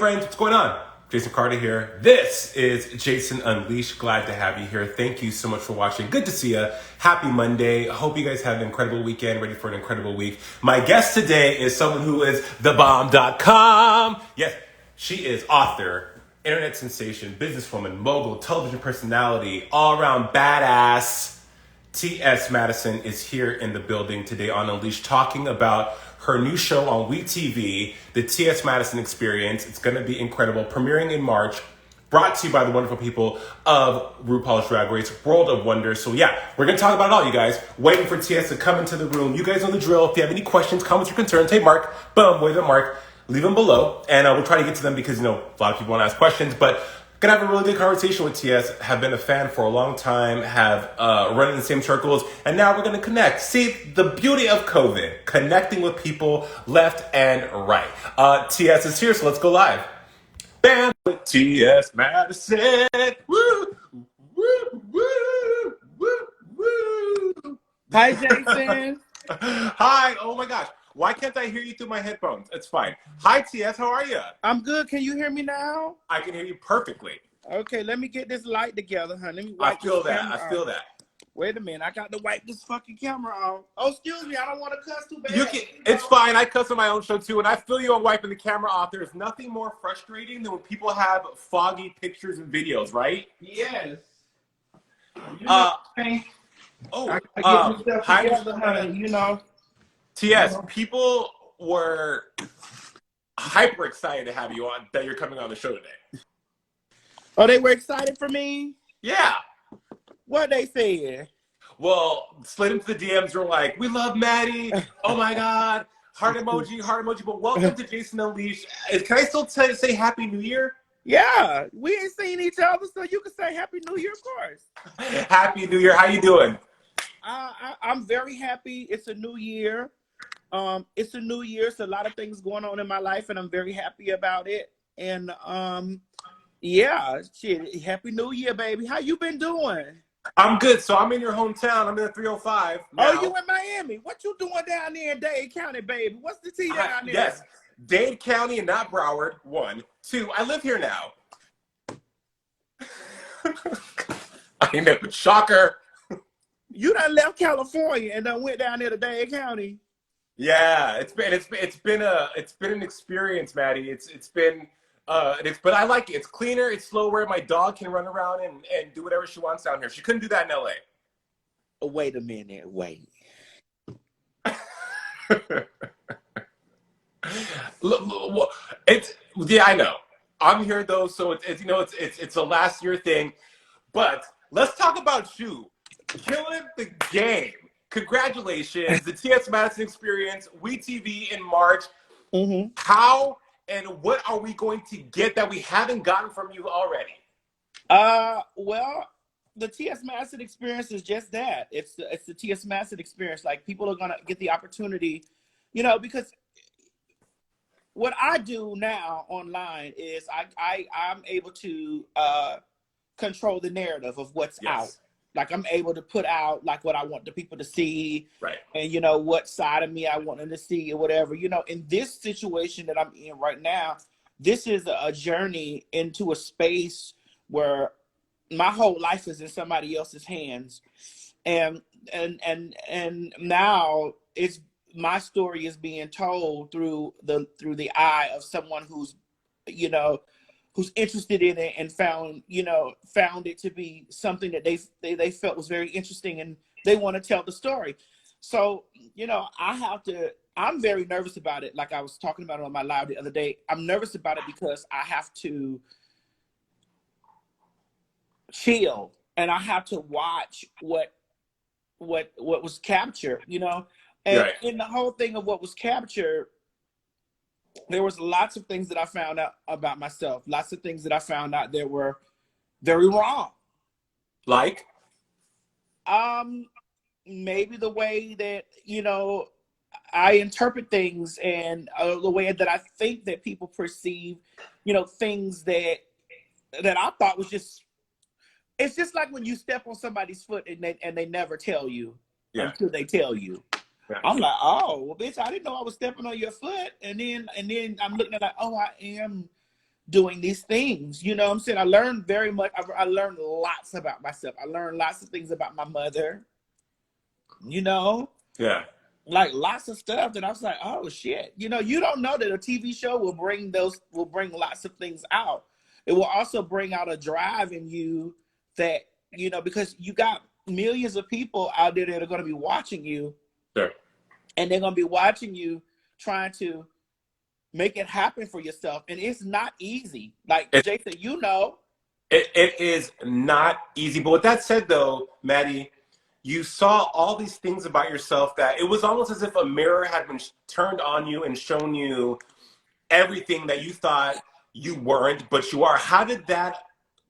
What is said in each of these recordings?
friends, what's going on? Jason Carter here. This is Jason Unleashed. Glad to have you here. Thank you so much for watching. Good to see you. Happy Monday. Hope you guys have an incredible weekend, ready for an incredible week. My guest today is someone who is thebomb.com. Yes, she is author, internet sensation, businesswoman, mogul, television personality, all-around badass. TS Madison is here in the building today on Unleashed talking about her new show on Wetv, the TS Madison Experience. It's going to be incredible. Premiering in March. Brought to you by the wonderful people of RuPaul's Drag Race, World of Wonder. So yeah, we're going to talk about it all, you guys. Waiting for TS to come into the room. You guys know the drill. If you have any questions, comments, or concerns, hey, Mark, boom, wave at Mark. Leave them below, and we'll try to get to them because, you know, a lot of people want to ask questions, but gonna have a really good conversation with TS. Have been a fan for a long time, have run in the same circles, and now we're gonna connect. See, the beauty of COVID, connecting with people left and right. TS is here, so let's go live. Bam with TS Madison. Woo, woo, woo, woo, woo. Hi, Jason. Hi. Oh my gosh. Why can't I hear you through my headphones? It's fine. Hi, TS. How are you? I'm good. Can you hear me now? I can hear you perfectly. Okay, let me get this light together, honey. Let me I wipe feel this that. camera I feel off. that. Wait a minute. I got to wipe this fucking camera off. Oh, excuse me. I don't want to cuss too bad. You can. It's fine. I cuss on my own show too, and I feel you on wiping the camera off. There's nothing more frustrating than when people have foggy pictures and videos, right? Yes. You know, Okay. I get this stuff Hi, together, honey. You know. TS. People were hyper excited to have you on. That you're coming on the show today. Oh, they were excited for me? Yeah. What they said? Well, slid into the DMs. Were like, "We love Maddie. Oh my God, heart emoji, heart emoji." But welcome to Jason Unleashed. Can I still say Happy New Year? Yeah, we ain't seen each other, so you can say Happy New Year, of course. Happy New Year. How you doing? I'm very happy. It's a new year. It's a new year. So a lot of things going on in my life, and I'm very happy about it. And yeah, shit. Happy New Year, baby. How you been doing? I'm good. So I'm in your hometown. I'm in the 305 now. Oh, you in Miami? What you doing down there in Dade County, baby? What's the tea down there? Yes, Dade County and not Broward. 1, 2. I live here now. I know. Shocker. You done left California and done went down there to Dade County. Yeah, it's been an experience, Maddie. But I like it. It's cleaner, it's slower. My dog can run around and do whatever she wants down here. She couldn't do that in LA. Oh, wait a minute, wait. Yeah, I know. I'm here though, so it's a last year thing. But let's talk about you. Killing the game. Congratulations. The TS Madison Experience, Wetv in March. Mm-hmm. How and what are we going to get that we haven't gotten from you already? Well, the TS Madison Experience is just that. It's the TS Madison Experience. Like, people are gonna get the opportunity, you know, because what I do now online is I'm able to control the narrative of what's out. Like, I'm able to put out like what I want the people to see, right? And, you know, what side of me I want them to see or whatever. You know, in this situation that I'm in right now, this is a journey into a space where my whole life is in somebody else's hands, and now it's my story is being told through the eye of someone who's, you know, who's interested in it and found it to be something that they felt was very interesting, and they want to tell the story. So, you know, I'm very nervous about it. Like I was talking about it on my live the other day. I'm nervous about it because I have to chill and I have to watch what was captured, you know? And right. In the whole thing of what was captured, there was lots of things that I found out about myself. Lots of things that I found out that were very wrong. Like? Maybe the way that, you know, I interpret things, and the way that I think that people perceive, you know, things that I thought was just, it's just like when you step on somebody's foot and they never tell you until they tell you. Yeah. I'm like, oh, well, bitch, I didn't know I was stepping on your foot. And then I'm looking at like, oh, I am doing these things. You know what I'm saying? I learned very much. I learned lots about myself. I learned lots of things about my mother, you know? Yeah. Like lots of stuff that I was like, oh shit. You know, you don't know that a TV show will bring lots of things out. It will also bring out a drive in you that, you know, because you got millions of people out there that are going to be watching you. Sure. And they're going to be watching you trying to make it happen for yourself. And it's not easy. Like Jason, you know. It is not easy. But with that said, though, Maddie, you saw all these things about yourself that it was almost as if a mirror had been turned on you and shown you everything that you thought you weren't, but you are. How did that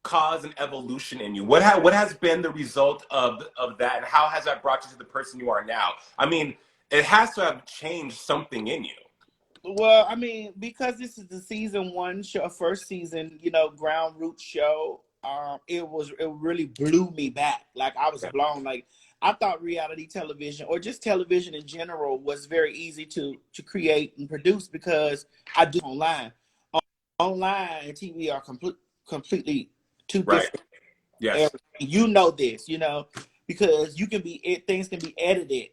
cause an evolution in you? What has been the result of that, and how has that brought you to the person you are now? I mean, it has to have changed something in you. Well, I mean, because this is the season 1 show, first season, you know, ground root show. It really blew me back. Like I was blown. Like I thought reality television or just television in general was very easy to create and produce because I do online. Online and TV are completely two different. Yes. Areas. You know this, you know, because things can be edited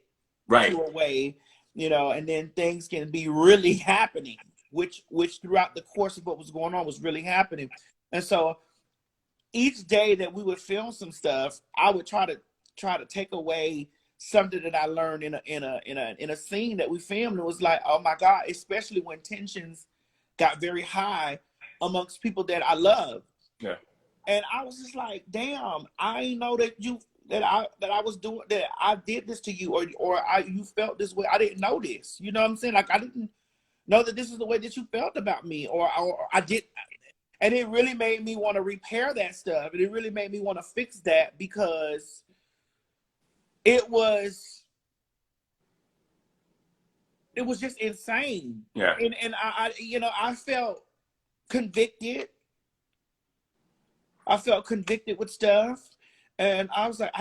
to a way, you know, and then things can be really happening, which throughout the course of what was going on was really happening. And so each day that we would film some stuff, I would try to take away something that I learned in a scene that we filmed. It was like, oh my God, especially when tensions got very high amongst people that I love. Yeah. And I was just like, damn, I didn't know that I was doing that. I did this to you, or you felt this way. I didn't know this. You know what I'm saying? Like I didn't know that this is the way that you felt about me, or I did. And it really made me want to repair that stuff. And it really made me want to fix that because it was just insane. Yeah. And I you know, I felt convicted. I felt convicted with stuff. And I was like,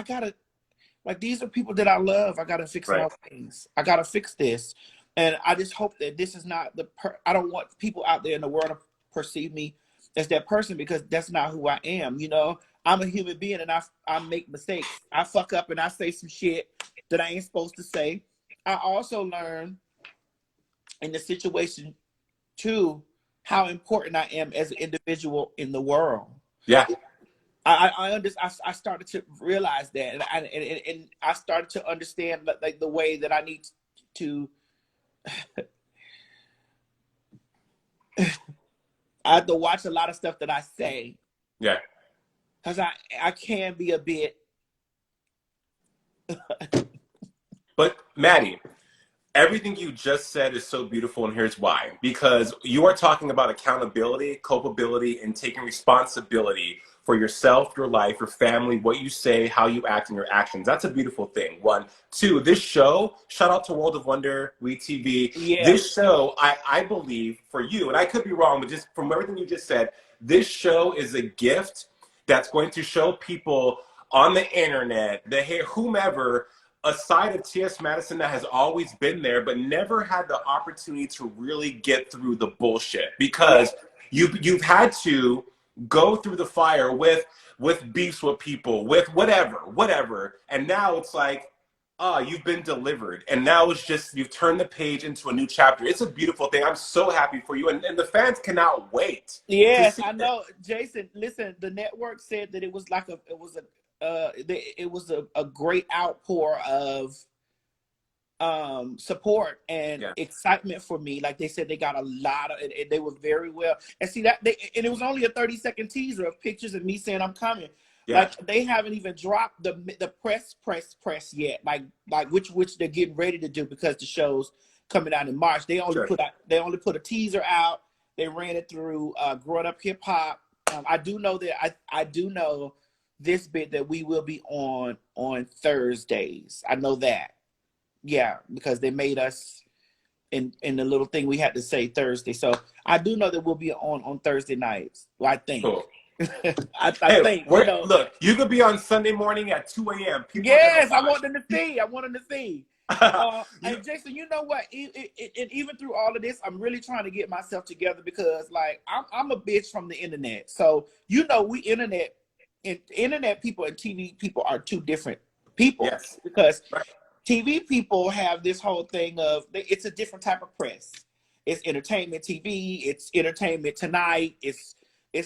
these are people that I love. I got to fix all things. I got to fix this. And I just hope that this is not I don't want people out there in the world to perceive me as that person because that's not who I am. You know, I'm a human being and I make mistakes. I fuck up and I say some shit that I ain't supposed to say. I also learned in the situation too, how important I am as an individual in the world. Yeah. I started to realize that, and I started to understand like the way that I need to. I have to watch a lot of stuff that I say. Yeah. Because I can be a bit. But Maddie, everything you just said is so beautiful, and here's why. Because you are talking about accountability, culpability, and taking responsibility for yourself, your life, your family, what you say, how you act, and your actions. That's a beautiful thing. 1. 2, this show, shout out to World of Wonder, Wetv. Yeah. This show, I believe, for you, and I could be wrong, but just from everything you just said, this show is a gift that's going to show people on the internet, whomever, a side of TS Madison that has always been there, but never had the opportunity to really get through the bullshit because you've had to go through the fire with beefs with people, with whatever. And now it's like, you've been delivered. And now it's just, you've turned the page into a new chapter. It's a beautiful thing. I'm so happy for you. And the fans cannot wait. Yes, I know. Jason, listen, the network said that it was a great outpour of support and excitement for me. Like they said, they got a lot of, and they were very well. And see that and it was only a 30-second teaser of pictures of me saying I'm coming. Yeah. Like they haven't even dropped the press yet. Like which they're getting ready to do because the show's coming out in March. They only put a teaser out. They ran it through Growing Up Hip Hop. I do know that I do know this bit that we will be on Thursdays. I know that. Yeah, because they made us in the little thing we had to say Thursday. So I do know that we'll be on Thursday nights. Well, I think. Cool. I think. You know, look, you could be on Sunday morning at 2 a.m. Yes, I want them to see. And Jason, you know what? Even through all of this, I'm really trying to get myself together because, like, I'm a bitch from the internet. So we internet people and TV people are two different people. Yes. Because TV people have this whole thing of it's a different type of press. It's entertainment TV. It's entertainment tonight. It's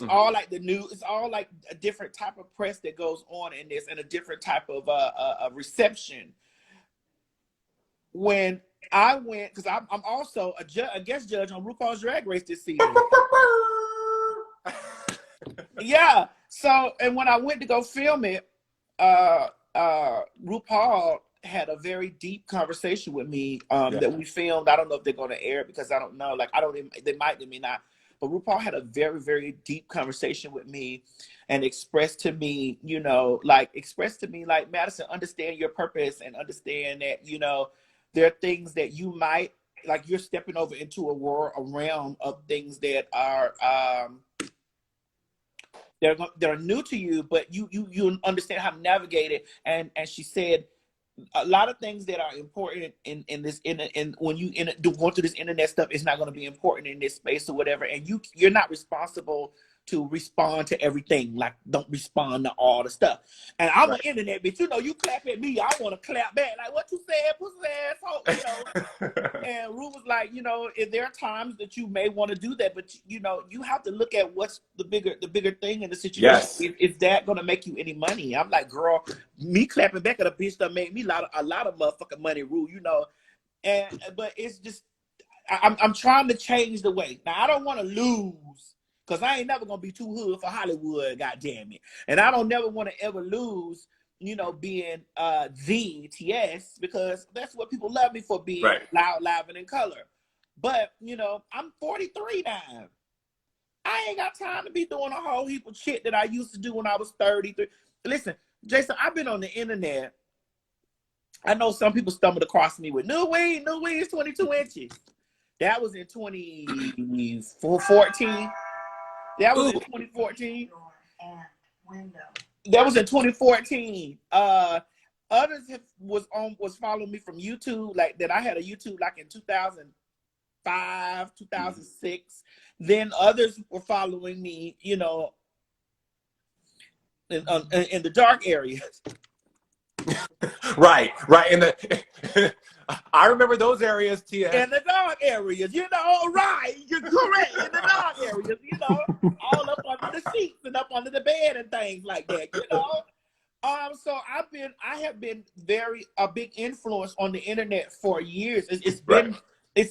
all like the news. It's all like a different type of press that goes on in this, and a different type of reception. When I went, because I'm also a guest judge on RuPaul's Drag Race this season. Yeah. So, and when I went to go film it, RuPaul had a very deep conversation with me that we filmed. I don't know if they're going to air it because I don't know. Like, they might, they may not. But RuPaul had a very, very deep conversation with me and expressed to me, like, Madison, understand your purpose and understand that, there are things that you might, like, you're stepping over into a realm of things that are they're new to you, but you understand how to navigate it. And she said a lot of things that are important in when you going through this internet stuff is not going to be important in this space or whatever. And you're not responsible to respond to everything. Like, don't respond to all the stuff. And I'm an internet bitch. You clap at me, I want to clap back. Like, what you said, pussy asshole. And Ru was like, if there are times that you may want to do that, but you have to look at what's the bigger thing in the situation. Yes. Is that going to make you any money? I'm like, girl, me clapping back at a bitch that made me a lot of motherfucking money, Ru. But it's just I'm trying to change the way. Now, I don't want to lose. Because I ain't never going to be too hood for Hollywood, goddamn it. And I don't never want to ever lose, being the TS, because that's what people love me for, being loud, live, and in color. But, I'm 43 now. I ain't got time to be doing a whole heap of shit that I used to do when I was 33. Listen, Jason, I've been on the internet. I know some people stumbled across me with new weed is 22 inches. That was in 2014. That was in 2014. That was in 2014. Others was following me from YouTube, like that. I had a YouTube like in 2005, 2006. Then others were following me, in the dark areas. Right. I remember those areas, TS. In the dark areas, right. You're correct. In the dark areas, all up under the sheets and up under the bed and things like that, So I have been a big influence on the internet for years. It's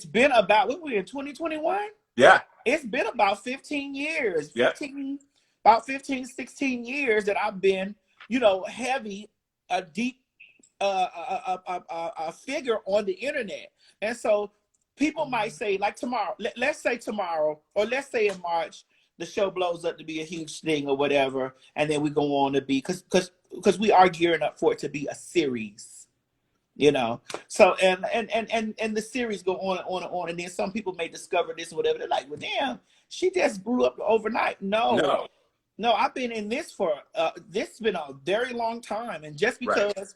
been about, what were we in 2021? Yeah. It's been about 15 years. About 15, 16 years that I've been, heavy, a deep a figure on the internet. And so people might say, like, tomorrow, let's say tomorrow, or let's say in March, the show blows up to be a huge thing or whatever, and then we go on to be, because we are gearing up for it to be a series, so and the series go on and on and on, and then some people may discover this or whatever. They're like, well, damn, she just blew up overnight. No, I've been in this for this has been a very long time. And just because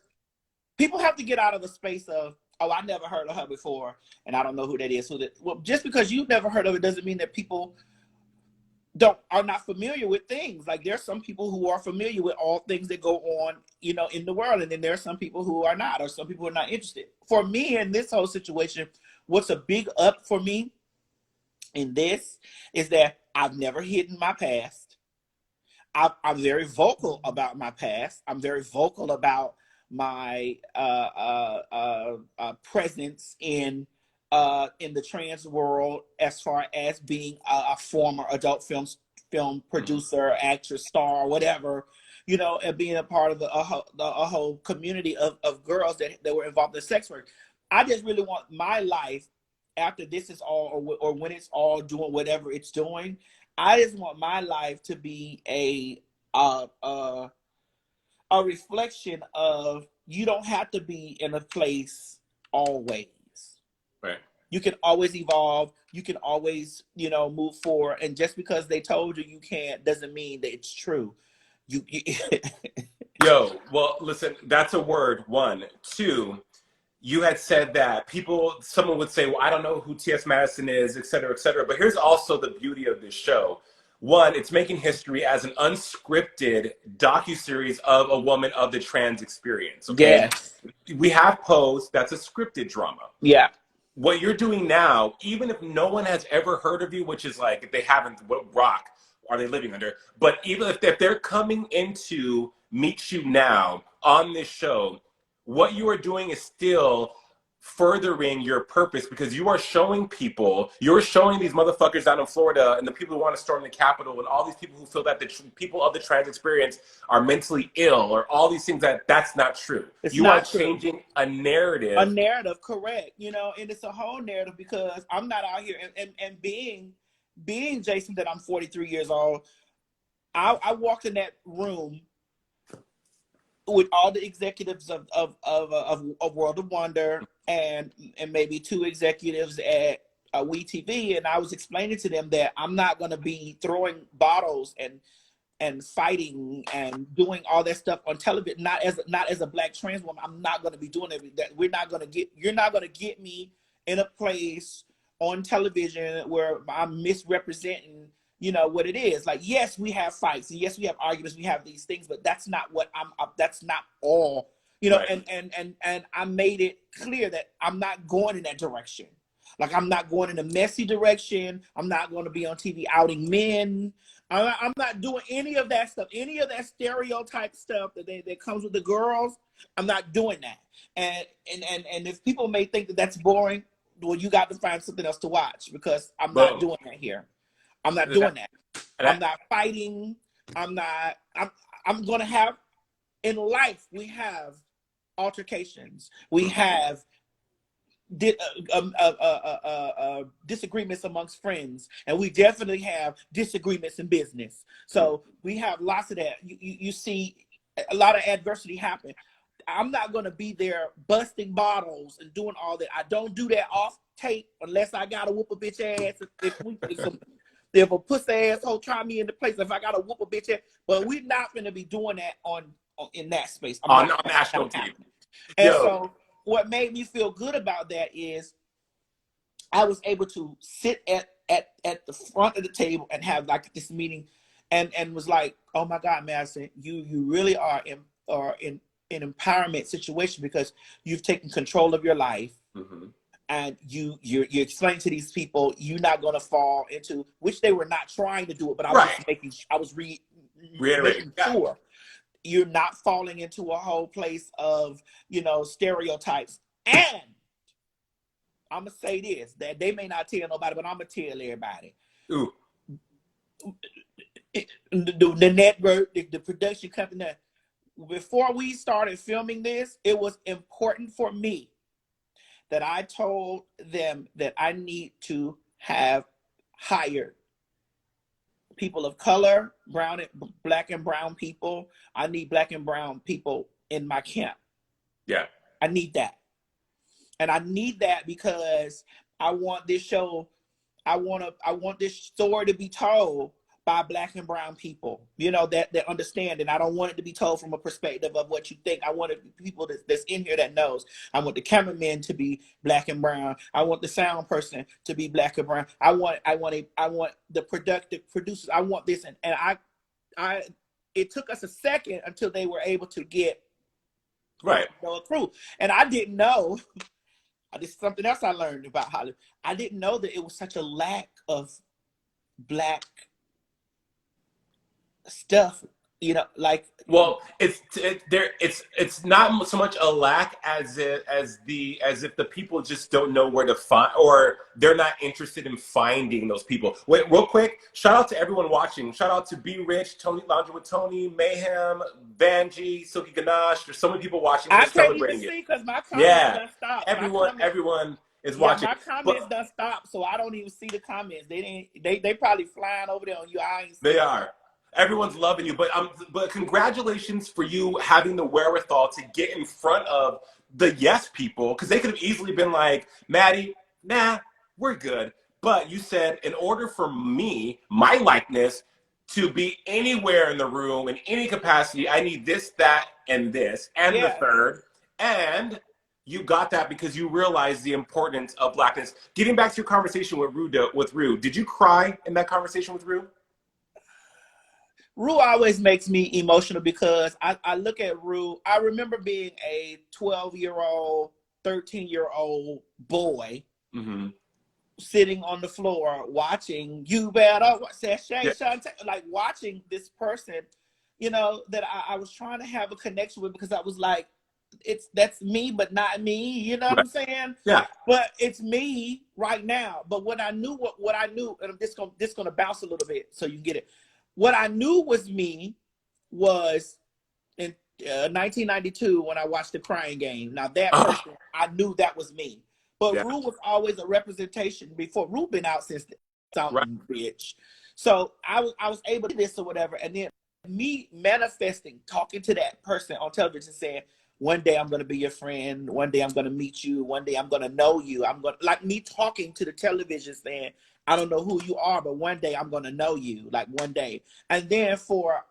people have to get out of the space of, oh, I never heard of her before, and I don't know who that is. Well, just because you've never heard of it doesn't mean that people are not familiar with things. Like, there's some people who are familiar with all things that go on, in the world, and then there are some people who are not, or some people who are not interested. For me, in this whole situation, what's a big up for me in this is that I've never hidden my past. I'm very vocal about my past. I'm very vocal about my presence in the trans world, as far as being a former adult film producer, actress, star, whatever, and being a part of a whole community of girls that were involved in sex work. I just really want my life, after this is all, or when it's all doing whatever it's doing, I just want my life to be a reflection of, you don't have to be in a place always. Right. You can always evolve. You can always, move forward. And just because they told you can't doesn't mean that it's true. Yo, well, listen, that's a word. 1, 2. you had said that someone would say, well, I don't know who TS Madison is, et cetera, et cetera. But here's also the beauty of this show. One, it's making history as an unscripted docuseries of a woman of the trans experience. Okay. Yes. We have Pose, that's a scripted drama. Yeah. What you're doing now, even if no one has ever heard of you, which is like, if they haven't, what rock are they living under? But even if they're coming into Meet You Now on this show, what you are doing is still furthering your purpose, because you are showing you're showing these motherfuckers down in Florida and the people who want to storm the Capitol and all these people who feel that the people of the trans experience are mentally ill or all these things, that's not true. You are changing a narrative. A narrative, correct. You know, and it's a whole narrative, because I'm not out here and being Jason, that I'm 43 years old, I walked in that room with all the executives of World of Wonder and maybe 2 executives at Wetv, and I was explaining to them that I'm not going to be throwing bottles and fighting and doing all that stuff on television. Not as a Black trans woman. I'm not going to be doing that. You're not going to get me in a place on television where I'm misrepresenting, you know, what it is. Like, yes, we have fights, and yes, we have arguments, we have these things, but that's not what that's not all, you know. Right. And I made it clear that I'm not going in that direction. Like, I'm not going in a messy direction. I'm not going to be on TV outing men. I'm not doing any of that stuff, any of that stereotype stuff that comes with the girls. I'm not doing that. And if people may think that that's boring, well, you got to find something else to watch, because I'm not doing that here. I'm not doing that. I'm not fighting. I'm going to have, in life, we have altercations. We have disagreements amongst friends, and we definitely have disagreements in business. So we have lots of that. You see a lot of adversity happen. I'm not going to be there busting bottles and doing all that. I don't do that off tape unless I got to whoop a bitch ass. If a pussy asshole try me into place, if I got to whoop a bitch ass, but we're not going to be doing that in that space. On national TV. And so what made me feel good about that is I was able to sit at the front of the table and have like this meeting, and was like, oh my God, Madison, you really are in an empowerment situation, because you've taken control of your life. Mm-hmm. And you explain to these people you're not going to fall into, which they were not trying to do it, but I was reiterating sure you're not falling into a whole place of, you know, stereotypes. And I'm gonna say this, that they may not tell nobody, but I'm gonna tell everybody. Ooh. The network, the production company, before we started filming this, it was important for me that I told them that I need to have hired people of color, Black and brown people. I need Black and brown people in my camp. Yeah. I need that. And I need that because I want this show, I want this story to be told by Black and brown people, you know, that understand. And I don't want it to be told from a perspective of what you think. I want people that's in here that knows. I want the cameraman to be Black and brown. I want the sound person to be Black and brown. I want the producers. I want this. And I it took us a second until they were able to get a crew. And I didn't know. This is something else I learned about Hollywood. I didn't know that it was such a lack of Black stuff, you know, like. Well, it's not so much a lack as if the people just don't know where to find, or they're not interested in finding those people. Wait, real quick, shout out to everyone watching. Shout out to Be Rich, Tony Laundry with Tony, Mayhem, Vanjie, Silky Ganache. There's so many people watching. I can't even see because my comments done stopped. Everyone is watching. My comments done stopped, so I don't even see the comments. They probably flying over there on you. They are. Everyone's loving you, but congratulations for you having the wherewithal to get in front of the yes people, because they could have easily been like, Maddie, nah, we're good. But you said, in order for me, my likeness, to be anywhere in the room in any capacity, I need this, that, and this, and the third. And you got that because you realized the importance of Blackness. Getting back to your conversation with Rue, did you cry in that conversation with Rue? Rue always makes me emotional because I look at Rue. I remember being a 12-year-old, 13-year-old boy sitting on the floor watching You Better, like watching this person, you know, that I was trying to have a connection with because I was like, that's me, but not me. You know what I'm saying? Yeah. But it's me right now. But what I knew, what I knew, and I'm just gonna bounce a little bit so you get it. What I knew was me was in 1992 when I watched The Crying Game. Now that person, I knew that was me. But Rue was always a representation before. Rue been out since something, bitch. So I was able to do this or whatever, and then me manifesting, talking to that person on television, saying, one day I'm going to be your friend. One day I'm going to meet you. One day I'm going to know you. I'm going to, like me talking to the television saying, I don't know who you are, but one day I'm going to know you, like one day. And then for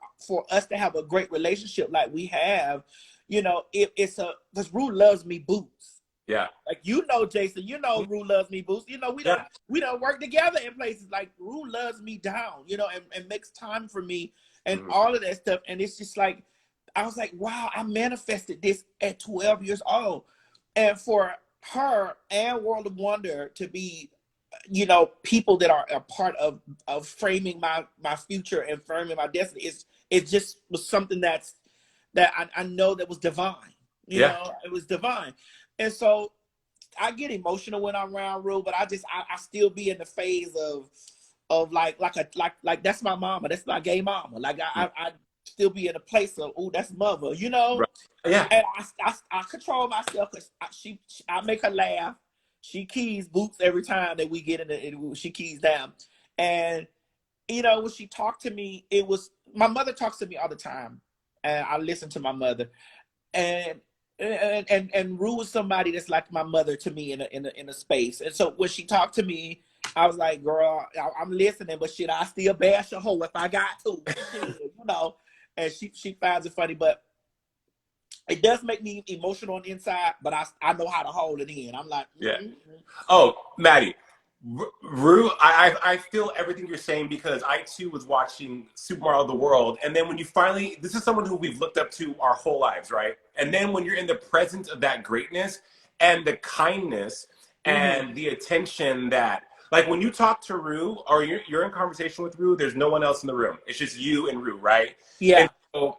us to have a great relationship like we have, you know, because Rue loves me boots. Yeah. Like, you know, Jason, you know, Rue loves me boots. You know, we don't work together in places. Like, Rue loves me down, you know, and makes time for me and all of that stuff. And it's just like, I was like, wow, I manifested this at 12 years old. And for her and World of Wonder to be, you know, people that are a part of framing my future and framing my destiny, it just was something that I know that was divine. You know, it was divine. And so I get emotional when I'm around Rue, but I still be in the phase of like that's my mama, that's my gay mama. Like I still be in a place of, oh, that's mother, you know? Right. Yeah. And I control myself because I make her laugh. She keys boots every time that we get she keys down. And, you know, when she talked to me, my mother talks to me all the time. And I listen to my mother. And Rue was somebody that's like my mother to me in a space. And so when she talked to me, I was like, girl, I'm listening, but shit, I still bash a hoe if I got to, you know. And she finds it funny, but it does make me emotional on the inside, but I know how to hold it in. I'm like, Oh, Maddie, Rue, I feel everything you're saying because I too was watching Super Mario the World, and then when you finally, this is someone who we've looked up to our whole lives, right? And then when you're in the presence of that greatness and the kindness and the attention that, like when you talk to Rue or you're in conversation with Rue, there's no one else in the room. It's just you and Rue, right? Yeah. And so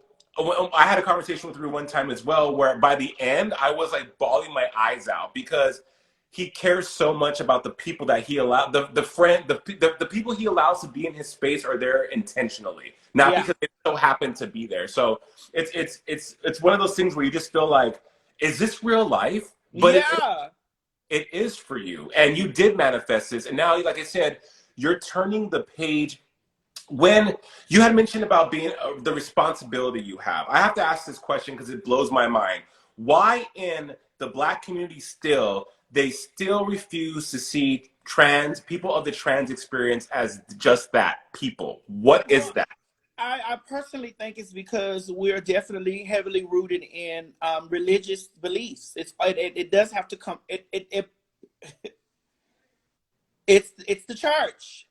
I had a conversation with Rue one time as well, where by the end I was like bawling my eyes out because he cares so much about the people that he allowed, the people he allows to be in his space are there intentionally, not because they so happen to be there. So it's one of those things where you just feel like, is this real life? But it is for you, and you did manifest this, and now, like I said, you're turning the page. When you had mentioned about being the responsibility you have, I have to ask this question because it blows my mind. Why in the Black community they still refuse to see people of the trans experience as just that, people? What is that? I personally think it's because we're definitely heavily rooted in religious beliefs. It does have to come. It's the church.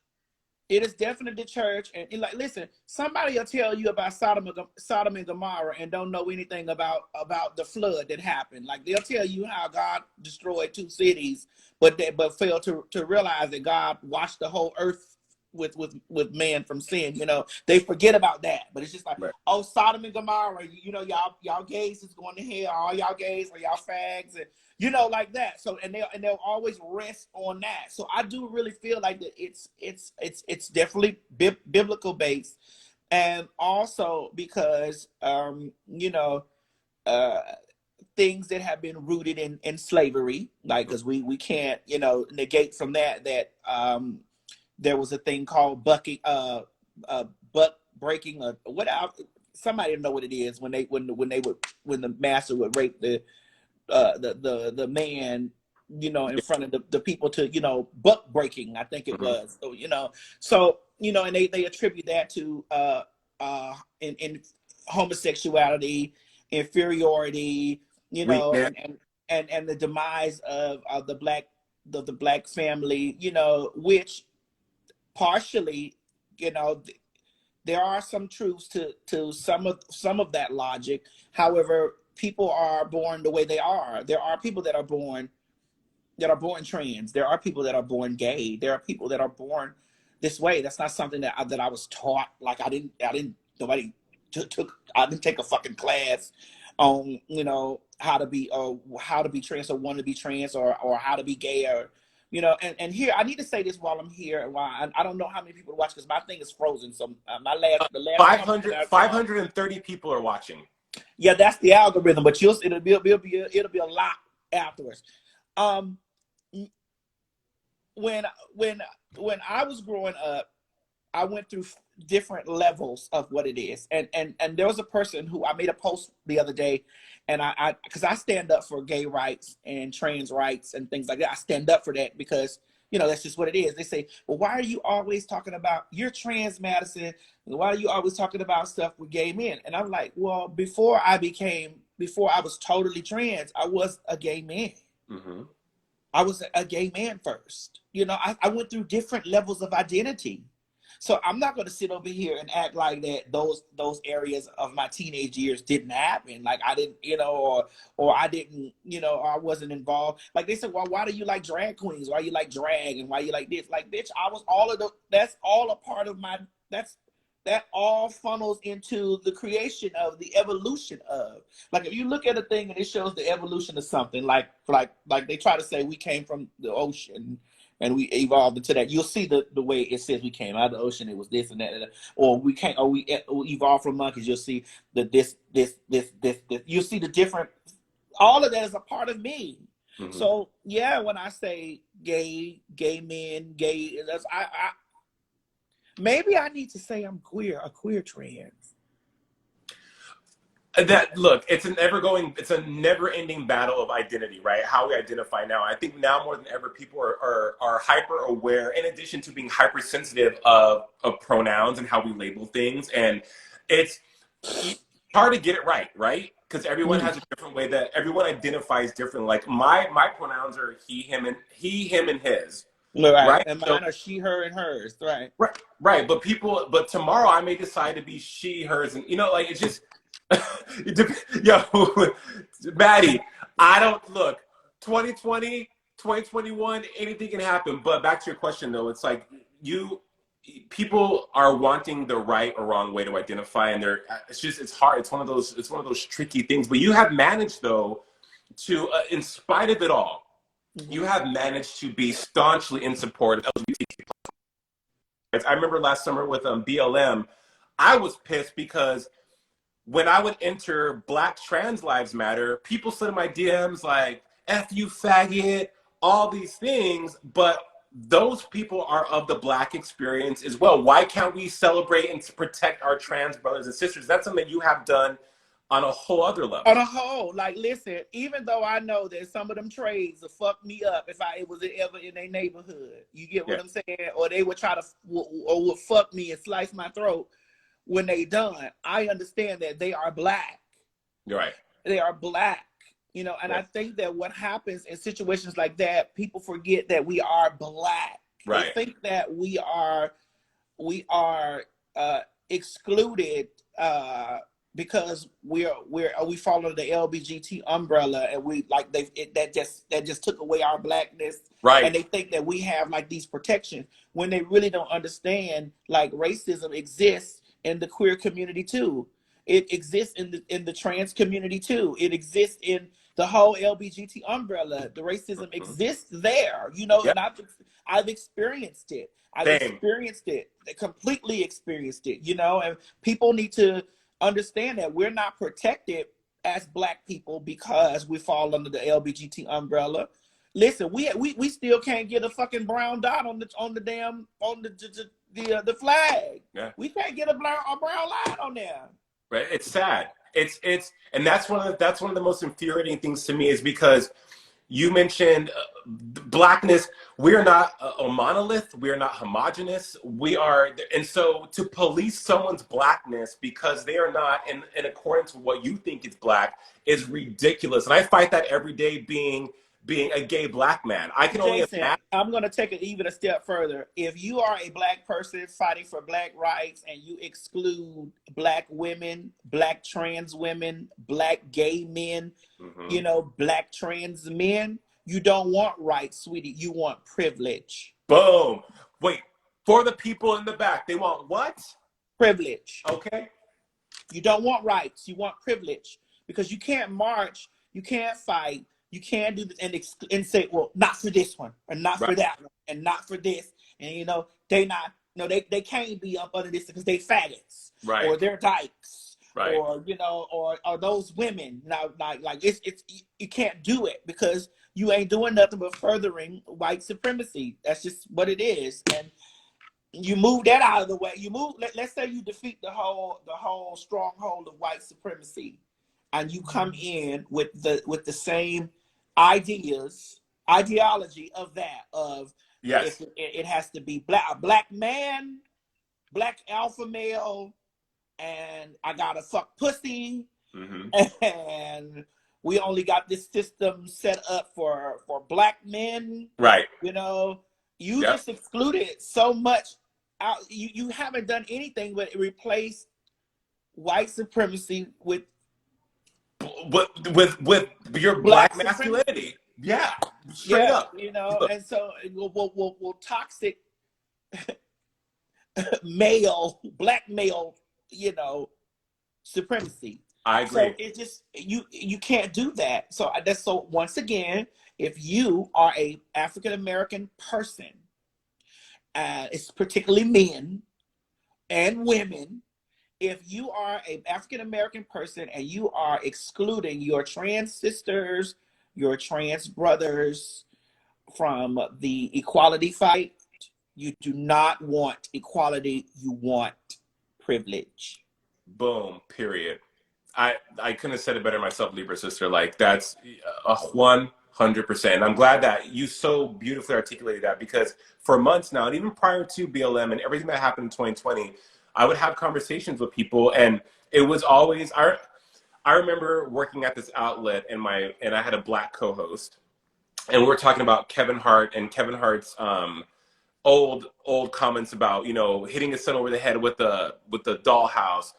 It is definitely the church. And like, listen, somebody will tell you about Sodom and Gomorrah and don't know anything about the flood that happened. Like, they'll tell you how God destroyed 2 cities, but failed to realize that God washed the whole earth with man from sin. You know, they forget about that. But it's just like, oh, Sodom and Gomorrah, you know, y'all gays is going to hell. All y'all gays are y'all fags, and you know, like that. So they'll always rest on that. So I do really feel like that it's definitely biblical based, and also because you know, things that have been rooted in slavery, like, because we can't, you know, negate from that there was a thing called buck breaking, or whatever. Somebody know what it is when the master would rape the man, you know, in front of the people, to, you know, buck breaking, I think it was. So, you know, and they attribute that to in homosexuality, inferiority, you know, and the demise of the black family, you know, which partially, you know, there are some truths to some of that logic. However, people are born the way they are. There are people that are born trans. There are people that are born gay. There are people that are born this way. That's not something that I was taught. Like I didn't take a fucking class on, you know, how to be trans or want to be trans or how to be gay or, you know, and here I need to say this while I'm here. While I don't know how many people watch because my thing is frozen. So the last 530 people are watching. Yeah, that's the algorithm, but it'll be a lot afterwards. When I was growing up, I went through different levels of what it is, and there was a person who I made a post the other day, and I because I stand up for gay rights and trans rights and things like that. I stand up for that because, you know, that's just what it is. They say, well, why are you always talking about you're trans, Madison? Why are you always talking about stuff with gay men? And I'm like, well, before I was totally trans, I was a gay man. Mm-hmm. I was a gay man first. You know, I went through different levels of identity. So I'm not going to sit over here and act like that those areas of my teenage years didn't happen. Like I didn't, you know, or I didn't, you know, or I wasn't involved. Like they said, well, why do you like drag queens? Why you like drag and why you like this? Like, bitch, I was that's all a part of my, that all funnels into the creation of the evolution of. Like if you look at a thing and it shows the evolution of something, like they try to say we came from the ocean and we evolved into that. You'll see the way it says we came out of the ocean. It was this and that, or we evolved from monkeys. You'll see that this. You'll see the different. All of that is a part of me. Mm-hmm. So yeah, when I say gay men, that's I maybe I need to say I'm queer, a queer trans. That look, it's a never-ending battle of identity, right? How we identify now. I think now more than ever, people are hyper aware, in addition to being hypersensitive of pronouns and how we label things. And it's hard to get it right? Because everyone has a different way that everyone identifies differently. Like my pronouns are he, him, and his. Right. And mine are she, her, and hers. Right. But tomorrow I may decide to be she, hers, and, you know, like it's just. Yo, Maddie, I don't look 2020, 2021, anything can happen. But back to your question though, it's like people are wanting the right or wrong way to identify, and it's hard. It's one of those tricky things. But you have managed though to, in spite of it all, you have managed to be staunchly in support of LGBTQ. I remember last summer with BLM, I was pissed because when I would enter Black Trans Lives Matter, people slid in my DMs like, F you faggot, all these things, but those people are of the Black experience as well. Why can't we celebrate and protect our trans brothers and sisters? That's something you have done on a whole other level. On a whole, like, listen, even though I know that some of them trades will fuck me up if I was ever in their neighborhood, you get what I'm saying? Or they would try to, or would fuck me and slice my throat. When they done, I understand that they are Black. You're right. They are Black, you know, and I think that what happens in situations like that, people forget that we are Black. Right. They think that we are excluded because we fall under the LGBT umbrella, and that just took away our Blackness. Right. And they think that we have like these protections when they really don't understand like racism exists in the queer community too. It exists in the trans community too. It exists in the whole LGBT umbrella. The racism exists there, you know, and I've experienced it. Experienced it. I completely experienced it, you know, and people need to understand that we're not protected as Black people because we fall under the LGBT umbrella. Listen, we still can't get a fucking brown dot on the flag. Yeah. We can't get a brown line on there. Right. It's sad. And that's one of the most infuriating things to me is because You mentioned blackness. We are not a monolith. We are not homogenous. We are, and so to police someone's blackness because they are not in accordance with what you think is black is ridiculous. And I fight that every day being a gay black man. I can only Jason, imagine. I'm going to take it even a step further. If you are a black person fighting for black rights and you exclude black women, black trans women, black gay men, Mm-hmm. black trans men, you don't want rights, sweetie. You want privilege. Boom. Wait, for the people in the back, they want what? Privilege. Okay. You don't want rights. You want privilege because you can't march, you can't fight, you can't do this and say, well, not for this one, or not Right. for that one, and not for this. And they not, they can't be up under this because they faggots, Right. or they're dykes, Right. or those women. Now, like it's you can't do it because you ain't doing nothing but furthering white supremacy. That's just what it is. And you move that out of the way. Let's say you defeat the whole stronghold of white supremacy, and you come in with the same ideology of that, of Yes. it has to be a black man, black alpha male, and I gotta fuck pussy, Mm-hmm. and we only got this system set up for black men. Right. You Yep. just excluded so much out. You haven't done anything but replace white supremacy with With your black black supremacy. masculinity. Yeah. Straight up. And so we'll toxic black male, supremacy. I agree. So it just you can't do that. So once again, if you are a African American person, it's particularly men and women, if you are an African American person and you are excluding your trans sisters, your trans brothers from the equality fight, you do not want equality, you want privilege. Boom. Period. I couldn't have said it better myself, Libra sister. Like that's 100%. I'm glad that you so beautifully articulated that because for months now, and even prior to BLM and everything that happened in 2020, I would have conversations with people, and it was always I remember working at this outlet and I had a black co-host, and we were talking about Kevin Hart and Kevin Hart's old comments about hitting his son over the head with the dollhouse.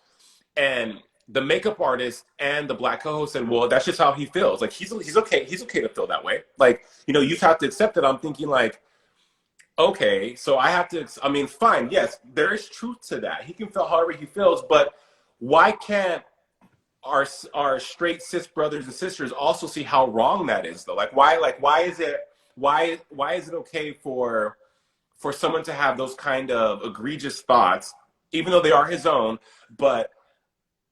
And the makeup artist and the black co-host said, well, that's just how he feels. Like he's okay. He's okay to feel that way. Like, you just have to accept it. I'm thinking like, okay, so I have to, I mean, fine. Yes, there is truth to that. He can feel however he feels, but why can't our straight cis brothers and sisters also see how wrong that is though? Why is it okay for someone to have those kind of egregious thoughts, even though they are his own, but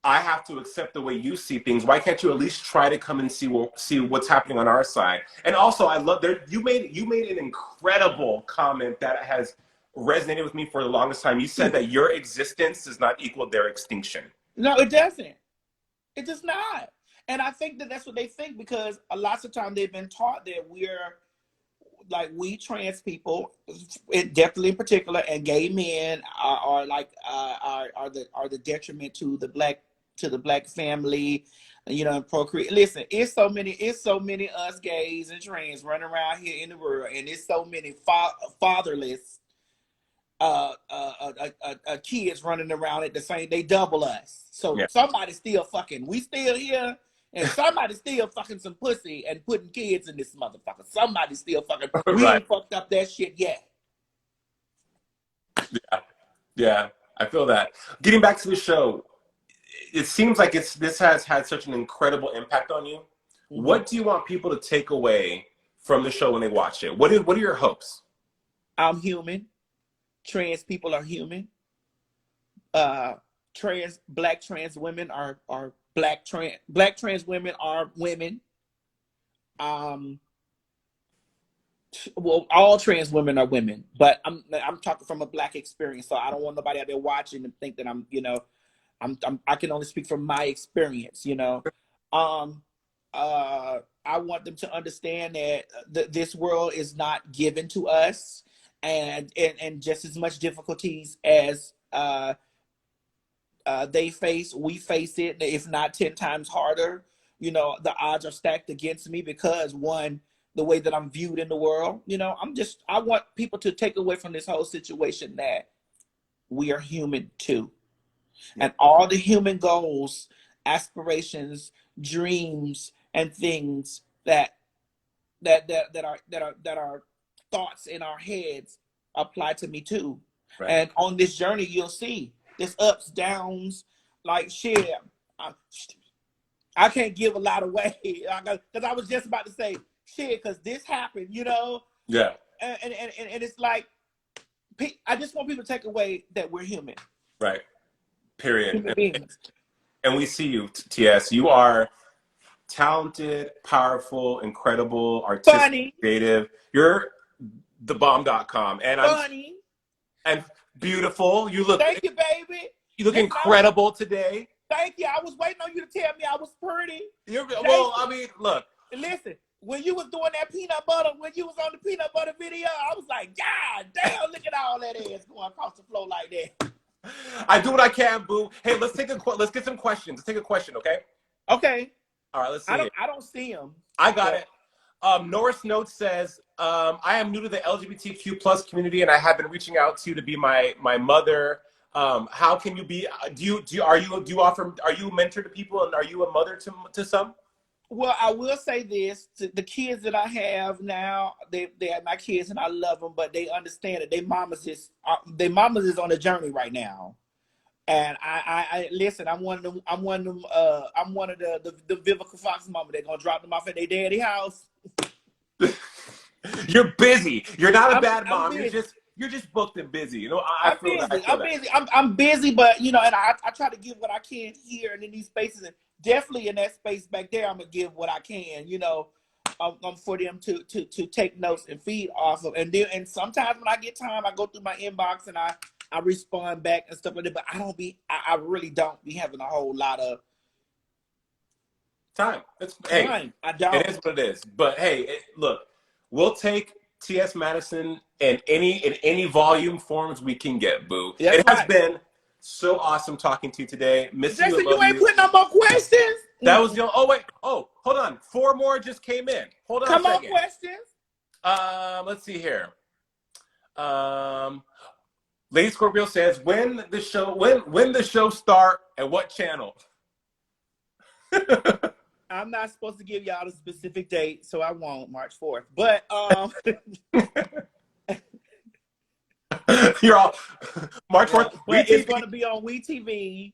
I have to accept the way you see things. Why can't you at least try to come and see what's happening on our side? And also, I love that you made an incredible comment that has resonated with me for the longest time. You said that your existence does not equal their extinction. No, it doesn't. It does not. And I think that that's what they think because a lot of time they've been taught that we trans people, definitely in particular, and gay men are the detriment to the black family, and procreate. Listen, it's so many us gays and trans running around here in the world, and it's so many fatherless kids running around at the same. They double us. So Yeah. somebody's still fucking. We still here. And somebody's still fucking some pussy and putting kids in this motherfucker. Somebody's still fucking. We Right. ain't fucked up that shit yet. Yeah, I feel that. Getting back to the show, it seems like this has had such an incredible impact on you. Mm-hmm. What do you want people to take away from the show when they watch it? What are your hopes? I'm human. Trans people are human. Black trans women are black trans women are women. Well, all trans women are women, but I'm talking from a black experience, so I don't want nobody out there watching and think that I can only speak from my experience, I want them to understand that this world is not given to us, and just as much difficulties as they face, we face it, if not 10 times harder. You know, the odds are stacked against me because, one, the way that I'm viewed in the world. You know, I want people to take away from this whole situation that we are human too. And all the human goals, aspirations, dreams, and things that are thoughts in our heads apply to me too. Right. And on this journey, you'll see there's ups, downs, like shit. I can't give a lot away because I was just about to say shit because this happened, you know. Yeah. And it's like, I just want people to take away that we're human. Right. Period. Human beings. And we see you, TS. You are talented, powerful, incredible, artistic, funny, creative. You're thebomb.com. And funny. And beautiful. You look. Thank you, baby. You look incredible today. Thank you. I was waiting on you to tell me I was pretty. Well, I mean, look. Listen, when you was doing that peanut butter, when you was on the peanut butter video, I was like, God damn, look at all that ass going across the floor like that. I do what I can, boo. Hey, let's get some questions. Let's take a question, okay? Okay. All right, let's see. I don't see them. I got it. Norris Notes says, I am new to the LGBTQ plus community, and I have been reaching out to you to be my mother. How can you be? Are you a mentor to people, and are you a mother to some? Well, I will say this: the kids that I have now, they are my kids, and I love them. But they understand that their mamas is on a journey right now. And I listen. I'm one of them. I'm one of the Vivica Fox mama. They're gonna drop them off at their daddy house. You're busy. You're not a bad mom. You're just booked and busy. You know, I'm busy. I'm busy, but you know, and I try to give what I can here and in these spaces, and definitely in that space back there, I'm gonna give what I can. You know, for them to take notes and feed off of, and sometimes when I get time, I go through my inbox and I respond back and stuff like that. But I really don't be having a whole lot of time. Hey, I don't. It is what it is. But hey, look, we'll take TS Madison in any volume forms we can get, boo. It has been so awesome talking to you today. Miss you. Jason, you ain't putting no more questions. That was the. Oh wait. Oh, hold on. 4 more just came in. Hold on. Come on, questions. Let's see here. Lady Scorpio says, when the show start and what channel? I'm not supposed to give y'all the specific date, so I won't. March 4th. But you're all March 4th. But it's going to be on WeTV.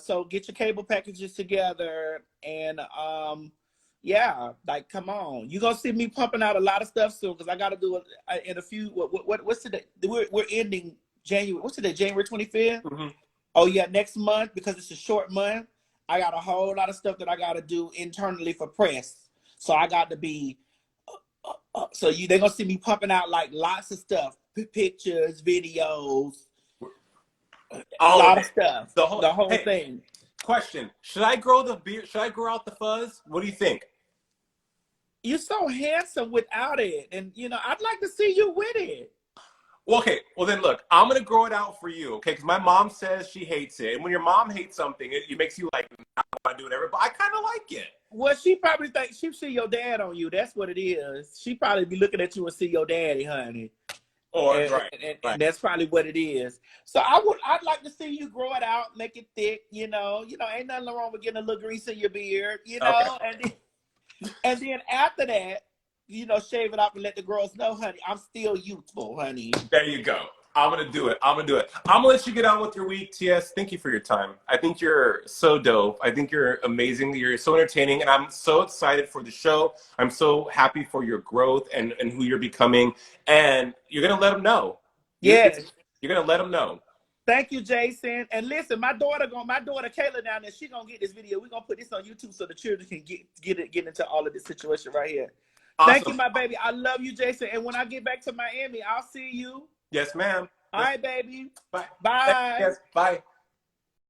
So get your cable packages together, and yeah, like come on, you're gonna see me pumping out a lot of stuff soon because I got to do it in a few. What's today? We're ending January. What's today? January 25th. Mm-hmm. Oh yeah, next month because it's a short month. I got a whole lot of stuff that I got to do internally for press. So I got to be. So they're gonna see me pumping out like lots of stuff, pictures, videos, a lot of stuff. The whole thing. Question: should I grow the beard? Should I grow out the fuzz? What do you think? You're so handsome without it, and you know I'd like to see you with it. Well, okay. Well, then look, I'm gonna grow it out for you, okay? Because my mom says she hates it, and when your mom hates something, it makes you like I want to do whatever. But I kind of like it. Well, she probably thinks she see your dad on you. That's what it is. She probably be looking at you and see your daddy, honey. And that's probably what it is. So I'd like to see you grow it out, make it thick. You know, ain't nothing wrong with getting a little grease in your beard. You know, okay. and then after that, you know, shave it off and let the girls know, honey, I'm still youthful, honey. There you go. I'm going to do it. I'm going to let you get on with your week, TS. Thank you for your time. I think you're so dope. I think you're amazing. You're so entertaining. And I'm so excited for the show. I'm so happy for your growth and who you're becoming. And you're going to let them know. Yes. You're going to let them know. Thank you, Jason. And listen, my daughter Kayla down there, she's going to get this video. We're going to put this on YouTube so the children can get into all of this situation right here. Awesome. Thank you, my baby. I love you, Jason. And when I get back to Miami, I'll see you. Yes, ma'am. All right, baby. Bye. Bye. Yes, bye.